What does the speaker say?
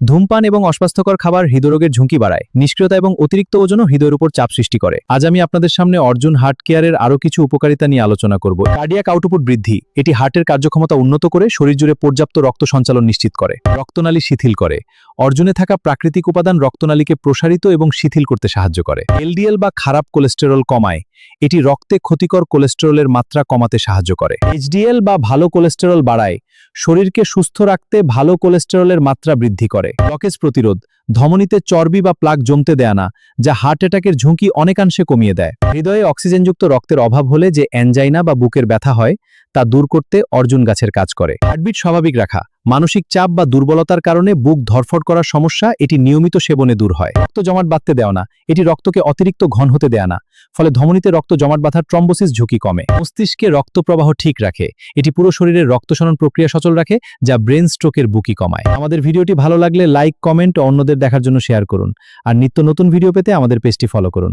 ধূমপান এবং অস্বাস্থ্যকর খাবার হৃদরোগের ঝুঁকি বাড়ায়। নিষ্ক্রিয়তা এবং অতিরিক্ত ওজনও হৃদয়ের উপর চাপ সৃষ্টি করে। আজ আমি আপনাদের সামনে অর্জুন হার্ট কেয়ারের আরও কিছু উপকারিতা নিয়ে আলোচনা করব। কার্ডিয়াক আউটপুট বৃদ্ধি, এটি হার্টের কার্যক্ষমতা উন্নত করে শরীর জুড়ে পর্যাপ্ত রক্ত সঞ্চালন নিশ্চিত করে। রক্তনালী শিথিল করে, অর্জুনে থাকা প্রাকৃতিক উপাদান রক্তনালীকে প্রসারিত এবং শিথিল করতে সাহায্য করে। এলডিএল বা খারাপ কোলেস্টেরল কমায়, এটি রক্তে ক্ষতিকর কোলেস্টেরলের মাত্রা কমাতে সাহায্য করে। এইচডিএল বা ভালো কোলেস্টেরল বাড়ায়, শরীরকে সুস্থ রাখতে ভালো কোলেস্টেরলের মাত্রা বৃদ্ধি করে। ব্লকেজ প্রতিরোধ, ধমনীতে চর্বি বা প্লাক জমতে দেয় না, যা হার্ট অ্যাটাকের ঝুঁকি অনেকাংশে কমিয়ে দেয়। হৃদয়ে অক্সিজেনযুক্ত রক্তের অভাব হলে যে অ্যানজাইনা বা বুকের ব্যথা হয় তা দূর করতে অর্জুন গাছের কাজ করে। হার্টবিট স্বাভাবিক রাখা, মানসিক চাপ বা দুর্বলতার কারণে বুক ধরফট করার সমস্যা এটি নিয়মিত সেবনে দূর হয়। রক্ত জমাট বাঁধতে দেয় না, এটি রক্তকে অতিরিক্ত ঘন হতে দেয় না, ফলে ধমনীতে রক্ত জমাট বাঁধার ট্রম্বোসিস ঝুঁকি কমে। মস্তিষ্কে রক্ত প্রবাহ ঠিক রাখে, এটি পুরো শরীরের রক্ত সরণ প্রক্রিয়া সচল রাখে, যা ব্রেন স্ট্রোকের ঝুঁকি কমায়। আমাদের ভিডিওটি ভালো লাগলে লাইক, কমেন্ট ও অন্যদের দেখার জন্য শেয়ার করুন। আর নিত্য নতুন ভিডিও পেতে আমাদের পেজটি ফলো করুন।